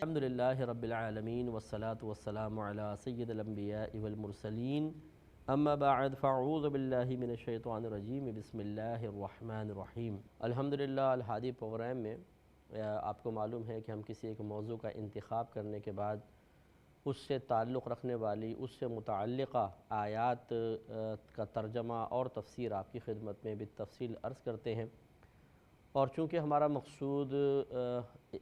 الحمدللہ رب العالمین والصلاة والسلام علی سید الانبیاء والمرسلین اما بعد فاعوذ باللہ من الشیطان الرجیم بسم اللہ الرحمن الرحیم۔ الحمدللہ الہادی پروگرام میں آپ کو معلوم ہے کہ ہم کسی ایک موضوع کا انتخاب کرنے کے بعد اس سے تعلق رکھنے والی اس سے متعلقہ آیات کا ترجمہ اور تفسیر آپ کی خدمت میں بالتفصیل عرض کرتے ہیں، اور چونکہ ہمارا مقصود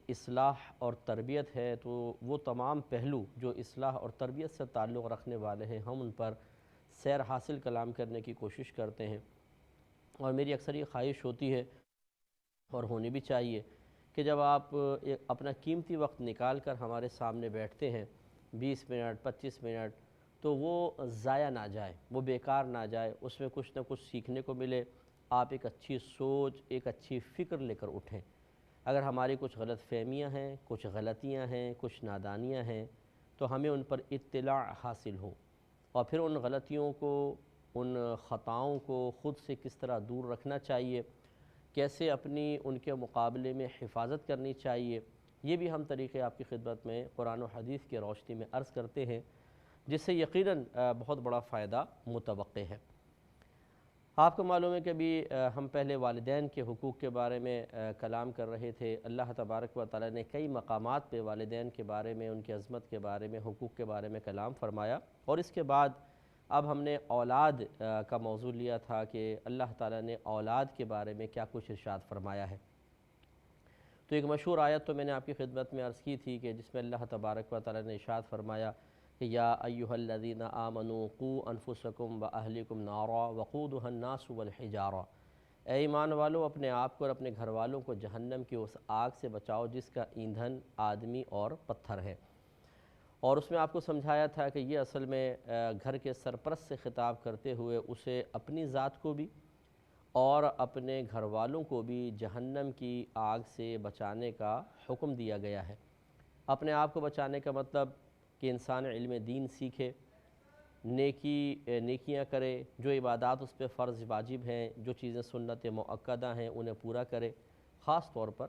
اصلاح اور تربیت ہے تو وہ تمام پہلو جو اصلاح اور تربیت سے تعلق رکھنے والے ہیں ہم ان پر سیر حاصل کلام کرنے کی کوشش کرتے ہیں۔ اور میری اکثر یہ خواہش ہوتی ہے اور ہونی بھی چاہیے کہ جب آپ اپنا قیمتی وقت نکال کر ہمارے سامنے بیٹھتے ہیں 20 منٹ 25 منٹ، تو وہ ضائع نہ جائے، وہ بیکار نہ جائے، اس میں کچھ نہ کچھ سیکھنے کو ملے، آپ ایک اچھی سوچ ایک اچھی فکر لے کر اٹھیں۔ اگر ہماری کچھ غلط فہمیاں ہیں، کچھ غلطیاں ہیں، کچھ نادانیاں ہیں تو ہمیں ان پر اطلاع حاصل ہو، اور پھر ان غلطیوں کو، ان خطاؤں کو خود سے کس طرح دور رکھنا چاہیے، کیسے اپنی ان کے مقابلے میں حفاظت کرنی چاہیے، یہ بھی ہم طریقے آپ کی خدمت میں قرآن و حدیث کی روشنی میں عرض کرتے ہیں، جس سے یقیناً بہت بڑا فائدہ متوقع ہے۔ آپ کو معلوم ہے کہ ابھی ہم پہلے والدین کے حقوق کے بارے میں کلام کر رہے تھے۔ اللہ تبارک و تعالی نے کئی مقامات پہ والدین کے بارے میں، ان کی عظمت کے بارے میں، حقوق کے بارے میں کلام فرمایا، اور اس کے بعد اب ہم نے اولاد کا موضوع لیا تھا کہ اللہ تعالی نے اولاد کے بارے میں کیا کچھ ارشاد فرمایا ہے۔ تو ایک مشہور آیت تو میں نے آپ کی خدمت میں عرض کی تھی کہ جس میں اللہ تبارک و تعالی نے ارشاد فرمایا کہ یا ایھا الذین آمنوا قوا انفسکم واہلکم نارا وقودھا الناس والحجارہ، اے ایمان والو اپنے آپ کو اور اپنے گھر والوں کو جہنم کی اس آگ سے بچاؤ جس کا ایندھن آدمی اور پتھر ہے۔ اور اس میں آپ کو سمجھایا تھا کہ یہ اصل میں گھر کے سرپرست سے خطاب کرتے ہوئے اسے اپنی ذات کو بھی اور اپنے گھر والوں کو بھی جہنم کی آگ سے بچانے کا حکم دیا گیا ہے۔ اپنے آپ کو بچانے کا مطلب کہ انسان علم دین سیکھے، نیکیاں کرے، جو عبادات اس پہ فرض واجب ہیں، جو چیزیں سنت مؤکدہ ہیں انہیں پورا کرے خاص طور پر،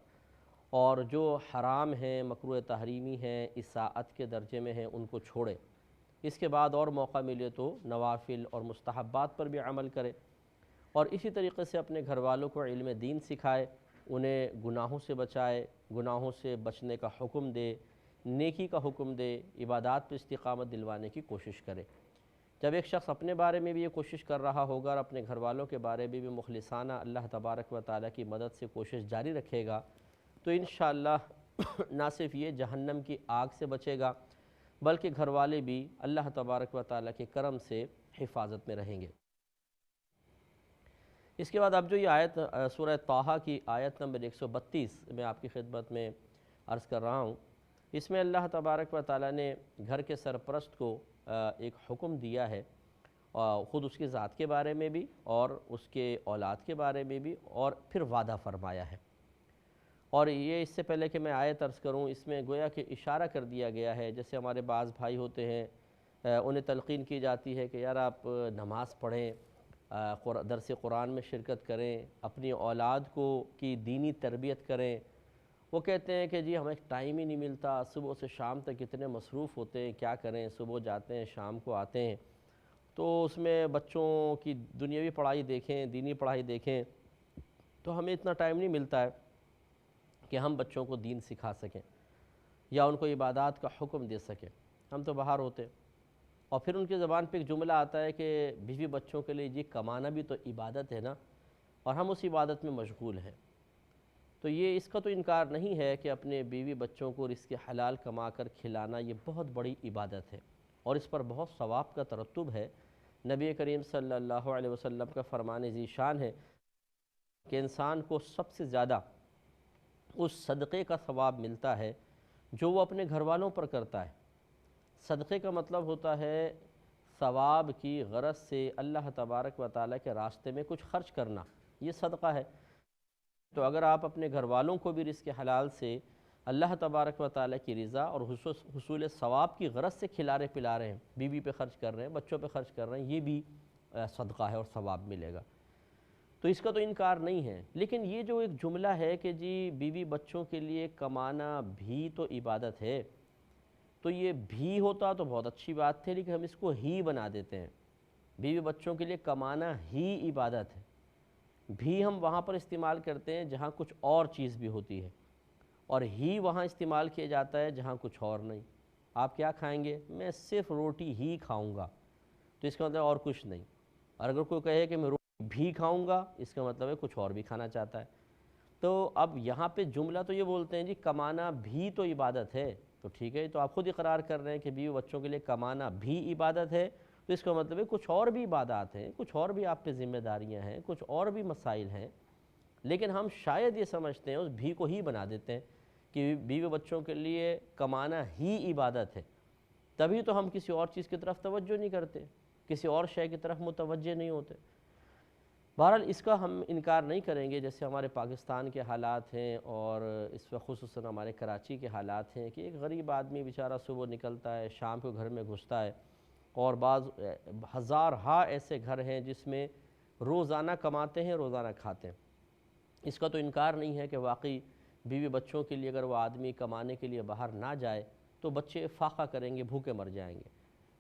اور جو حرام ہیں، مکروہ تحریمی ہیں، اساءت کے درجے میں ہیں، ان کو چھوڑے۔ اس کے بعد اور موقع ملے تو نوافل اور مستحبات پر بھی عمل کرے، اور اسی طریقے سے اپنے گھر والوں کو علم دین سکھائے، انہیں گناہوں سے بچائے، گناہوں سے بچنے کا حکم دے، نیکی کا حکم دے، عبادات پہ استقامت دلوانے کی کوشش کرے۔ جب ایک شخص اپنے بارے میں بھی یہ کوشش کر رہا ہوگا اور اپنے گھر والوں کے بارے میں بھی مخلصانہ اللہ تبارک و تعالیٰ کی مدد سے کوشش جاری رکھے گا تو انشاءاللہ نہ صرف یہ جہنم کی آگ سے بچے گا بلکہ گھر والے بھی اللہ تبارک و تعالیٰ کے کرم سے حفاظت میں رہیں گے۔ اس کے بعد اب جو یہ آیت سورہ طٰہٰ کی آیت نمبر 132 میں آپ کی خدمت میں عرض کر رہا ہوں، اس میں اللہ تبارک و تعالیٰ نے گھر کے سرپرست کو ایک حکم دیا ہے، خود اس کی ذات کے بارے میں بھی اور اس کے اولاد کے بارے میں بھی، اور پھر وعدہ فرمایا ہے۔ اور یہ اس سے پہلے کہ میں آیت عرض کروں، اس میں گویا کہ اشارہ کر دیا گیا ہے، جیسے ہمارے بعض بھائی ہوتے ہیں، انہیں تلقین کی جاتی ہے کہ یار آپ نماز پڑھیں، درس قرآن میں شرکت کریں، اپنی اولاد کی دینی تربیت کریں۔ وہ کہتے ہیں کہ جی ہمیں ٹائم ہی نہیں ملتا، صبح سے شام تک اتنے مصروف ہوتے ہیں، کیا کریں، صبح جاتے ہیں شام کو آتے ہیں، تو اس میں بچوں کی دنیاوی پڑھائی دیکھیں، دینی پڑھائی دیکھیں، تو ہمیں اتنا ٹائم نہیں ملتا ہے کہ ہم بچوں کو دین سکھا سکیں یا ان کو عبادات کا حکم دے سکیں، ہم تو باہر ہوتے ہیں۔ اور پھر ان کی زبان پہ ایک جملہ آتا ہے کہ بیوی بچوں کے لیے جی کمانا بھی تو عبادت ہے نا، اور ہم اس عبادت میں مشغول ہیں۔ تو یہ اس کا تو انکار نہیں ہے کہ اپنے بیوی بچوں کو رزق حلال کما کر کھلانا یہ بہت بڑی عبادت ہے، اور اس پر بہت ثواب کا ترتب ہے۔ نبی کریم صلی اللہ علیہ وسلم کا فرمان ذی شان ہے کہ انسان کو سب سے زیادہ اس صدقے کا ثواب ملتا ہے جو وہ اپنے گھر والوں پر کرتا ہے۔ صدقے کا مطلب ہوتا ہے ثواب کی غرض سے اللہ تبارک و تعالیٰ کے راستے میں کچھ خرچ کرنا، یہ صدقہ ہے۔ تو اگر آپ اپنے گھر والوں کو بھی رزق حلال سے اللہ تبارک و تعالیٰ کی رضا اور حصول ثواب کی غرض سے کھلا رہے پلا رہے ہیں، بیوی پہ خرچ کر رہے ہیں، بچوں پہ خرچ کر رہے ہیں، یہ بھی صدقہ ہے اور ثواب ملے گا۔ تو اس کا تو انکار نہیں ہے، لیکن یہ جو ایک جملہ ہے کہ جی بیوی بچوں کے لیے کمانا بھی تو عبادت ہے، تو یہ بھی ہوتا تو بہت اچھی بات تھی، لیکن ہم اس کو ہی بنا دیتے ہیں۔ بیوی بچوں کے لیے کمانا ہی عبادت ہے، بھی ہم وہاں پر استعمال کرتے ہیں جہاں کچھ اور چیز بھی ہوتی ہے، اور ہی وہاں استعمال کیا جاتا ہے جہاں کچھ اور نہیں۔ آپ کیا کھائیں گے؟ میں صرف روٹی ہی کھاؤں گا، تو اس کا مطلب اور کچھ نہیں۔ اور اگر کوئی کہے کہ میں روٹی بھی کھاؤں گا، اس کا مطلب ہے کچھ اور بھی کھانا چاہتا ہے۔ تو اب یہاں پہ جملہ تو یہ بولتے ہیں جی کمانا بھی تو عبادت ہے، تو ٹھیک ہے، تو آپ خود اقرار کر رہے ہیں کہ بیوی بچوں کے لیے کمانا بھی عبادت ہے، تو اس کا مطلب ہے کچھ اور بھی عبادات ہیں، کچھ اور بھی آپ پہ ذمہ داریاں ہیں، کچھ اور بھی مسائل ہیں، لیکن ہم شاید یہ سمجھتے ہیں، اس بھی کو ہی بنا دیتے ہیں کہ بیوی بچوں کے لیے کمانا ہی عبادت ہے، تبھی تو ہم کسی اور چیز کی طرف توجہ نہیں کرتے، کسی اور شے کی طرف متوجہ نہیں ہوتے۔ بہرحال اس کا ہم انکار نہیں کریں گے، جیسے ہمارے پاکستان کے حالات ہیں اور اس وقت خصوصاً ہمارے کراچی کے حالات ہیں کہ ایک غریب آدمی بیچارہ صبح نکلتا ہے، شام کو گھر میں گھستا ہے، اور بعض ہزارہا ایسے گھر ہیں جس میں روزانہ کماتے ہیں، روزانہ کھاتے ہیں۔ اس کا تو انکار نہیں ہے کہ واقعی بیوی بچوں کے لیے اگر وہ آدمی کمانے کے لیے باہر نہ جائے تو بچے فاقہ کریں گے، بھوکے مر جائیں گے۔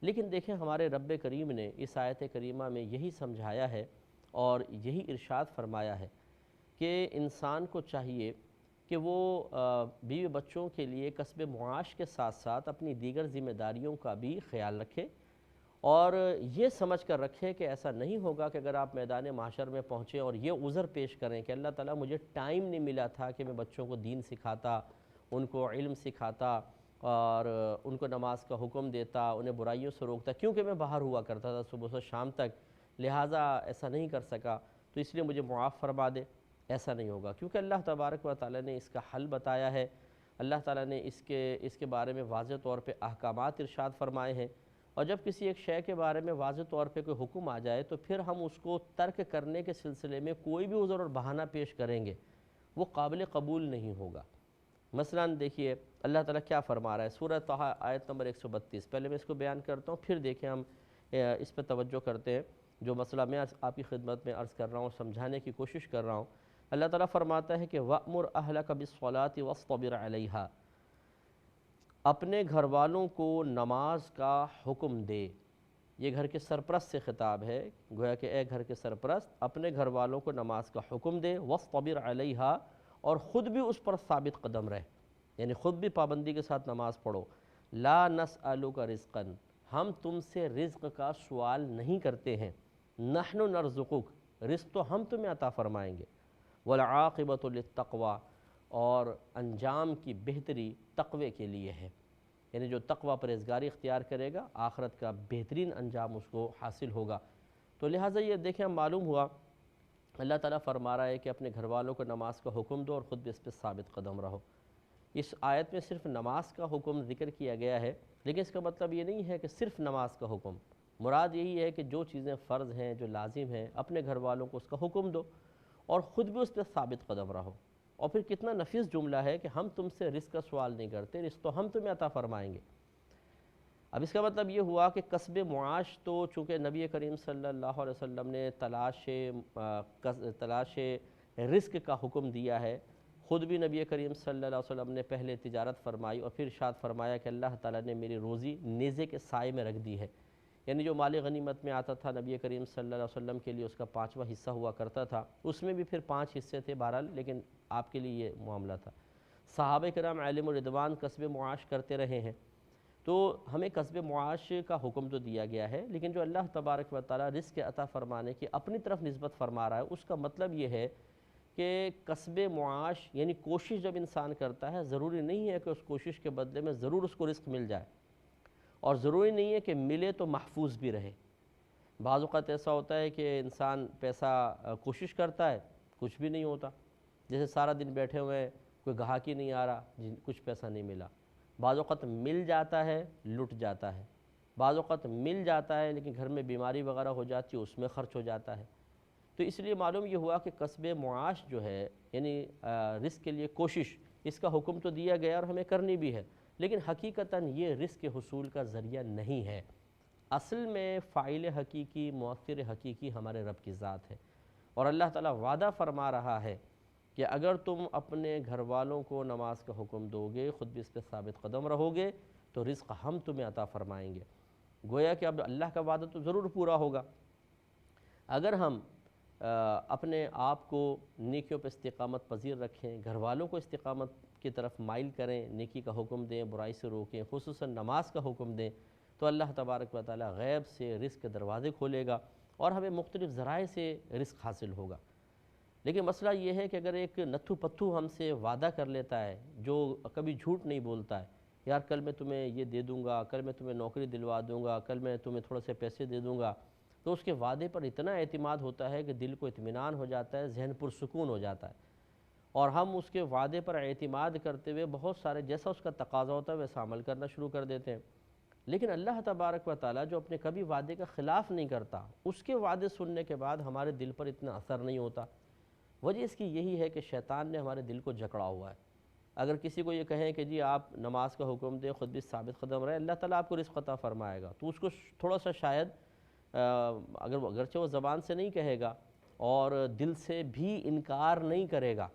لیکن دیکھیں ہمارے رب کریم نے اس آیت کریمہ میں یہی سمجھایا ہے اور یہی ارشاد فرمایا ہے کہ انسان کو چاہیے کہ وہ بیوی بچوں کے لیے کسب معاش کے ساتھ ساتھ اپنی دیگر ذمہ داریوں کا بھی خیال رکھے، اور یہ سمجھ کر رکھے کہ ایسا نہیں ہوگا کہ اگر آپ میدان محشر میں پہنچیں اور یہ عذر پیش کریں کہ اللہ تعالیٰ مجھے ٹائم نہیں ملا تھا کہ میں بچوں کو دین سکھاتا، ان کو علم سکھاتا، اور ان کو نماز کا حکم دیتا، انہیں برائیوں سے روکتا، کیونکہ میں باہر ہوا کرتا تھا صبح سے شام تک، لہٰذا ایسا نہیں کر سکا، تو اس لیے مجھے معاف فرما دے۔ ایسا نہیں ہوگا، کیونکہ اللہ تبارک و تعالیٰ نے اس کا حل بتایا ہے، اللہ تعالیٰ نے اس کے بارے میں واضح طور پہ احکامات ارشاد فرمائے ہیں، اور جب کسی ایک شے کے بارے میں واضح طور پہ کوئی حکم آ جائے تو پھر ہم اس کو ترک کرنے کے سلسلے میں کوئی بھی عذر اور بہانہ پیش کریں گے، وہ قابل قبول نہیں ہوگا۔ مثلا دیکھیے اللہ تعالیٰ کیا فرما رہا ہے، سورہ طٰہٰ آیت نمبر 132، پہلے میں اس کو بیان کرتا ہوں، پھر دیکھیں ہم اس پہ توجہ کرتے ہیں۔ جو مسئلہ میں آپ کی خدمت میں عرض کر رہا ہوں، سمجھانے کی کوشش کر رہا ہوں، اللہ تعالیٰ فرماتا ہے کہ وَأْمُرْ أَهْلَكَ بِالصَّلَاةِ وَاصْطَبِرْ عَلَيْهَا، اپنے گھر والوں کو نماز کا حکم دے۔ یہ گھر کے سرپرست سے خطاب ہے، گویا کہ اے گھر کے سرپرست اپنے گھر والوں کو نماز کا حکم دے، وَاصْطَبِرْ عَلَيْهَا، اور خود بھی اس پر ثابت قدم رہے، یعنی خود بھی پابندی کے ساتھ نماز پڑھو۔ لَا نَسْأَلُكَ رِزْقًا، ہم تم سے رزق کا سوال نہیں کرتے ہیں، نَحْنُ نَرْزُقُكَ، رزق تو ہم تمہیں عطا فرمائیں گے۔ وَالْعَاقِبَةُ لِلتَّقْوَىٰ، اور انجام کی بہتری تقوی کے لیے ہے، یعنی جو تقوی پرہیزگاری اختیار کرے گا آخرت کا بہترین انجام اس کو حاصل ہوگا۔ تو لہٰذا یہ دیکھیں معلوم ہوا اللہ تعالیٰ فرما رہا ہے کہ اپنے گھر والوں کو نماز کا حکم دو اور خود بھی اس پہ ثابت قدم رہو۔ اس آیت میں صرف نماز کا حکم ذکر کیا گیا ہے، لیکن اس کا مطلب یہ نہیں ہے کہ صرف نماز کا حکم، مراد یہی ہے کہ جو چیزیں فرض ہیں، جو لازم ہیں، اپنے گھر والوں کو اس کا حکم دو اور خود بھی اس پہ ثابت قدم رہو۔ اور پھر کتنا نفیس جملہ ہے کہ ہم تم سے رزق کا سوال نہیں کرتے، رزق تو ہم تمہیں عطا فرمائیں گے۔ اب اس کا مطلب یہ ہوا کہ کسب معاش تو چونکہ نبی کریم صلی اللہ علیہ وسلم نے تلاش رزق کا حکم دیا ہے، خود بھی نبی کریم صلی اللہ علیہ وسلم نے پہلے تجارت فرمائی اور پھر ارشاد فرمایا کہ اللہ تعالیٰ نے میری روزی نیزے کے سائے میں رکھ دی ہے، یعنی جو مال غنیمت میں آتا تھا نبی کریم صلی اللہ علیہ وسلم کے لیے اس کا 5واں حصہ ہوا کرتا تھا، اس میں بھی پھر 5 حصے تھے بہرحال، لیکن آپ کے لیے یہ معاملہ تھا۔ صحابہ کرام علیہم الرضوان کسب معاش کرتے رہے ہیں، تو ہمیں کسب معاش کا حکم تو دیا گیا ہے، لیکن جو اللہ تبارک و تعالیٰ رزق عطا فرمانے کی اپنی طرف نسبت فرما رہا ہے، اس کا مطلب یہ ہے کہ کسب معاش یعنی کوشش جب انسان کرتا ہے، ضروری نہیں ہے کہ اس کوشش کے بدلے میں ضرور اس کو رزق مل جائے، اور ضروری نہیں ہے کہ ملے تو محفوظ بھی رہے۔ بعض اوقات ایسا ہوتا ہے کہ انسان پیسہ کوشش کرتا ہے، کچھ بھی نہیں ہوتا، جیسے سارا دن بیٹھے ہوئے ہیں، کوئی گاہک ہی نہیں آ رہا، کچھ پیسہ نہیں ملا۔ بعض اوقات مل جاتا ہے، لٹ جاتا ہے، بعض اوقات مل جاتا ہے لیکن گھر میں بیماری وغیرہ ہو جاتی ہے، اس میں خرچ ہو جاتا ہے۔ تو اس لیے معلوم یہ ہوا کہ کسب معاش جو ہے یعنی رزق کے لیے کوشش، اس کا حکم تو دیا گیا اور ہمیں کرنی بھی ہے، لیکن حقیقتاً یہ رزق کے حصول کا ذریعہ نہیں ہے۔ اصل میں فاعل حقیقی، مؤثر حقیقی ہمارے رب کی ذات ہے، اور اللہ تعالیٰ وعدہ فرما رہا ہے کہ اگر تم اپنے گھر والوں کو نماز کا حکم دو گے، خود بھی اس پہ ثابت قدم رہو گے، تو رزق ہم تمہیں عطا فرمائیں گے۔ گویا کہ اب اللہ کا وعدہ تو ضرور پورا ہوگا۔ اگر ہم اپنے آپ کو نیکیوں پہ استقامت پذیر رکھیں، گھر والوں کو استقامت کی طرف مائل کریں، نیکی کا حکم دیں، برائی سے روکیں، خصوصاً نماز کا حکم دیں، تو اللہ تبارک و تعالیٰ غیب سے رزق کے دروازے کھولے گا اور ہمیں مختلف ذرائع سے رزق حاصل ہوگا۔ لیکن مسئلہ یہ ہے کہ اگر ایک نتھو پتھو ہم سے وعدہ کر لیتا ہے، جو کبھی جھوٹ نہیں بولتا ہے، یار کل میں تمہیں یہ دے دوں گا، کل میں تمہیں نوکری دلوا دوں گا، کل میں تمہیں تھوڑے سے پیسے دے دوں گا، تو اس کے وعدے پر اتنا اعتماد ہوتا ہے کہ دل کو اطمینان ہو جاتا ہے، ذہن پرسکون ہو جاتا ہے، اور ہم اس کے وعدے پر اعتماد کرتے ہوئے بہت سارے جیسا اس کا تقاضا ہوتا ہے ویسا عمل کرنا شروع کر دیتے ہیں۔ لیکن اللہ تبارک و تعالیٰ جو اپنے کبھی وعدے کا خلاف نہیں کرتا، اس کے وعدے سننے کے بعد ہمارے دل پر اتنا اثر نہیں ہوتا۔ وجہ اس کی یہی ہے کہ شیطان نے ہمارے دل کو جکڑا ہوا ہے۔ اگر کسی کو یہ کہیں کہ جی آپ نماز کا حکم دیں، خود بھی ثابت قدم رہے، اللہ تعالیٰ آپ کو رزق عطا فرمائے گا، تو اس کو تھوڑا سا شاید اگرچہ وہ زبان سے نہیں کہے گا اور دل سے بھی انکار نہیں کرے گا،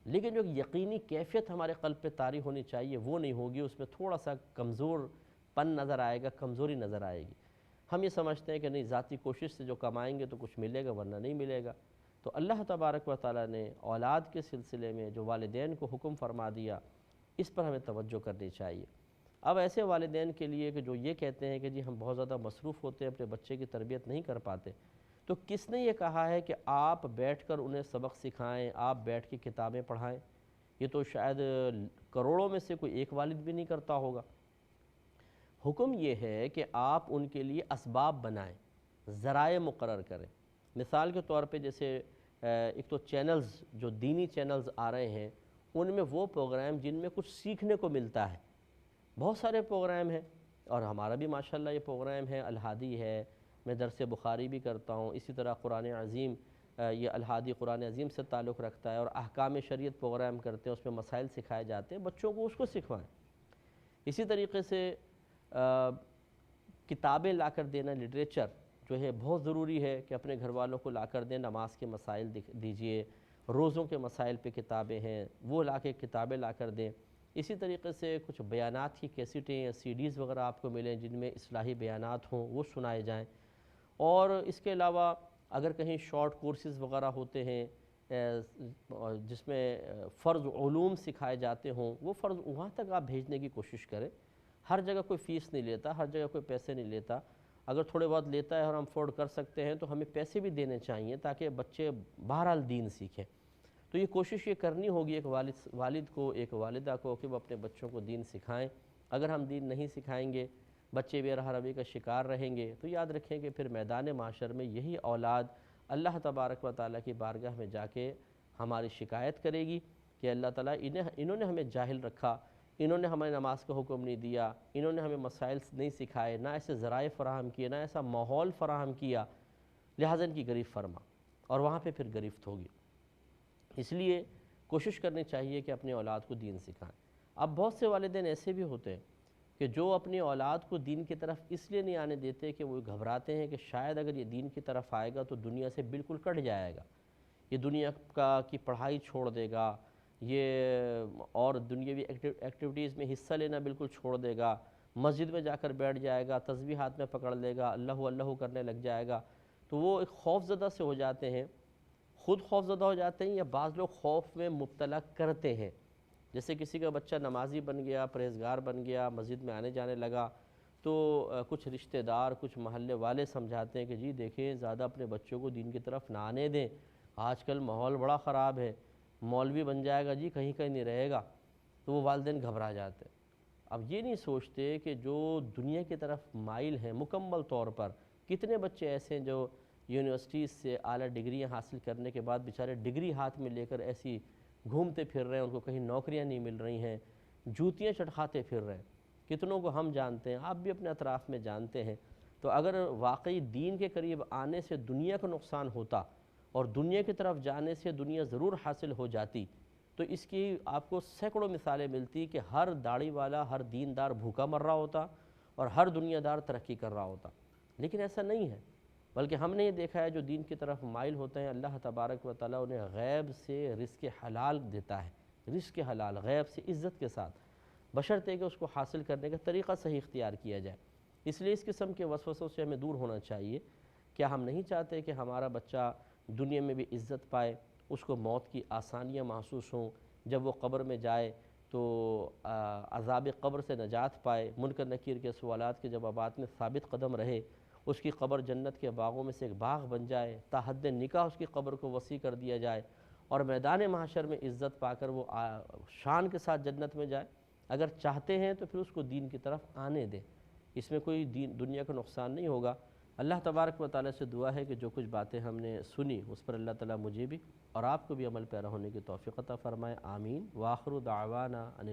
لیکن جو یقینی کیفیت ہمارے قلب پہ طاری ہونی چاہیے وہ نہیں ہوگی، اس میں تھوڑا سا کمزور پن نظر آئے گا، کمزوری نظر آئے گی۔ ہم یہ سمجھتے ہیں کہ نہیں، ذاتی کوشش سے جو کمائیں گے تو کچھ ملے گا ورنہ نہیں ملے گا۔ تو اللہ تبارک و تعالیٰ نے اولاد کے سلسلے میں جو والدین کو حکم فرما دیا، اس پر ہمیں توجہ کرنی چاہیے۔ اب ایسے والدین کے لیے کہ جو یہ کہتے ہیں کہ جی ہم بہت زیادہ مصروف ہوتے ہیں، اپنے بچے کی تربیت نہیں کر پاتے، تو کس نے یہ کہا ہے کہ آپ بیٹھ کر انہیں سبق سکھائیں، آپ بیٹھ کے کتابیں پڑھائیں؟ یہ تو شاید کروڑوں میں سے کوئی ایک والد بھی نہیں کرتا ہوگا۔ حکم یہ ہے کہ آپ ان کے لیے اسباب بنائیں، ذرائع مقرر کریں۔ مثال کے طور پہ جیسے ایک تو چینلز، جو دینی چینلز آ رہے ہیں، ان میں وہ پروگرام جن میں کچھ سیکھنے کو ملتا ہے، بہت سارے پروگرام ہیں، اور ہمارا بھی ماشاءاللہ یہ پروگرام ہے، الہادی ہے، میں درس بخاری بھی کرتا ہوں، اسی طرح قرآن عظیم، یہ الہادی قرآن عظیم سے تعلق رکھتا ہے، اور احکام شریعت پروگرام کرتے ہیں، اس میں مسائل سکھائے جاتے ہیں، بچوں کو اس کو سکھوائیں۔ اسی طریقے سے کتابیں لا کر دینا، لٹریچر جو ہے بہت ضروری ہے کہ اپنے گھر والوں کو لا کر دیں، نماز کے مسائل دیجئے، روزوں کے مسائل پہ کتابیں ہیں وہ لا کے کتابیں لا کر دیں۔ اسی طریقے سے کچھ بیانات کی کیسٹیں یا سی ڈیز وغیرہ آپ کو ملیں جن میں اصلاحی بیانات ہوں، وہ سنائے جائیں۔ اور اس کے علاوہ اگر کہیں شارٹ کورسز وغیرہ ہوتے ہیں جس میں فرض علوم سکھائے جاتے ہوں، وہ فرض وہاں تک آپ بھیجنے کی کوشش کریں۔ ہر جگہ کوئی فیس نہیں لیتا، ہر جگہ کوئی پیسے نہیں لیتا، اگر تھوڑے بہت لیتا ہے اور ہم افورڈ کر سکتے ہیں تو ہمیں پیسے بھی دینے چاہیے تاکہ بچے بہرحال دین سیکھیں۔ تو یہ کوشش یہ کرنی ہوگی ایک والد کو، ایک والدہ کو، کہ وہ اپنے بچوں کو دین سکھائیں۔ اگر ہم دین نہیں سکھائیں گے، بچے بے راہ روی کا شکار رہیں گے، تو یاد رکھیں کہ پھر میدان معاشر میں یہی اولاد اللہ تبارک و تعالیٰ کی بارگاہ میں جا کے ہماری شکایت کرے گی کہ اللہ تعالیٰ انہوں نے ہمیں جاہل رکھا، انہوں نے ہمیں نماز کا حکم نہیں دیا، انہوں نے ہمیں مسائل نہیں سکھائے، نہ ایسے ذرائع فراہم کیے، نہ ایسا ماحول فراہم کیا، لہٰذا ان کی گرفت فرما، اور وہاں پہ پھر گرفت ہوگی۔ اس لیے کوشش کرنی چاہیے کہ اپنے اولاد کو دین سکھائیں۔ اب بہت سے والدین ایسے بھی ہوتے ہیں کہ جو اپنی اولاد کو دین کی طرف اس لیے نہیں آنے دیتے کہ وہ گھبراتے ہیں کہ شاید اگر یہ دین کی طرف آئے گا تو دنیا سے بالکل کٹ جائے گا، یہ دنیا کی پڑھائی چھوڑ دے گا، یہ اور دنیاوی ایکٹیویٹیز میں حصہ لینا بالکل چھوڑ دے گا، مسجد میں جا کر بیٹھ جائے گا، تسبیح ہاتھ میں پکڑ لے گا، اللہ اللہ کرنے لگ جائے گا، تو وہ ایک خوف زدہ سے ہو جاتے ہیں، خود خوف زدہ ہو جاتے ہیں، یا بعض لوگ خوف میں مبتلا کرتے ہیں۔ جیسے کسی کا بچہ نمازی بن گیا، پرہیزگار بن گیا، مسجد میں آنے جانے لگا، تو کچھ رشتہ دار، کچھ محلے والے سمجھاتے ہیں کہ جی دیکھیں زیادہ اپنے بچوں کو دین کی طرف نہ آنے دیں، آج کل ماحول بڑا خراب ہے، مولوی بن جائے گا جی، کہیں کہیں نہیں رہے گا، تو وہ والدین گھبرا جاتے ہیں۔ اب یہ نہیں سوچتے کہ جو دنیا کی طرف مائل ہیں مکمل طور پر، کتنے بچے ایسے ہیں جو یونیورسٹیز سے اعلیٰ ڈگریاں حاصل کرنے کے بعد بیچارے ڈگری ہاتھ میں لے کر ایسی گھومتے پھر رہے ہیں، ان کو کہیں نوکریاں نہیں مل رہی ہیں، جوتیاں چٹکھاتے پھر رہے ہیں، کتنوں کو ہم جانتے ہیں، آپ بھی اپنے اطراف میں جانتے ہیں۔ تو اگر واقعی دین کے قریب آنے سے دنیا کا نقصان ہوتا اور دنیا کی طرف جانے سے دنیا ضرور حاصل ہو جاتی، تو اس کی آپ کو سینکڑوں مثالیں ملتی کہ ہر داڑھی والا، ہر دیندار بھوکا مر رہا ہوتا اور ہر دنیا دار ترقی کر رہا ہوتا، لیکن ایسا نہیں ہے۔ بلکہ ہم نے یہ دیکھا ہے جو دین کی طرف مائل ہوتے ہیں اللہ تبارک و تعالیٰ انہیں غیب سے رزق حلال دیتا ہے، رزق حلال غیب سے عزت کے ساتھ، بشرطے کہ اس کو حاصل کرنے کا طریقہ صحیح اختیار کیا جائے۔ اس لیے اس قسم کے وسوسوں سے ہمیں دور ہونا چاہیے۔ کیا ہم نہیں چاہتے کہ ہمارا بچہ دنیا میں بھی عزت پائے، اس کو موت کی آسانیاں محسوس ہوں، جب وہ قبر میں جائے تو عذاب قبر سے نجات پائے، منکر نکیر کے سوالات کے جوابات میں ثابت قدم رہے، اس کی قبر جنت کے باغوں میں سے ایک باغ بن جائے، تا حد نکاح اس کی قبر کو وسیع کر دیا جائے، اور میدان محشر میں عزت پا کر وہ شان کے ساتھ جنت میں جائے؟ اگر چاہتے ہیں تو پھر اس کو دین کی طرف آنے دیں، اس میں کوئی دنیا کا نقصان نہیں ہوگا۔ اللہ تبارک و تعالیٰ سے دعا ہے کہ جو کچھ باتیں ہم نے سنی اس پر اللہ تعالیٰ مجھے بھی اور آپ کو بھی عمل پیرا ہونے کی توفیق عطا فرمائے، آمین۔ وآخر دعوانا ان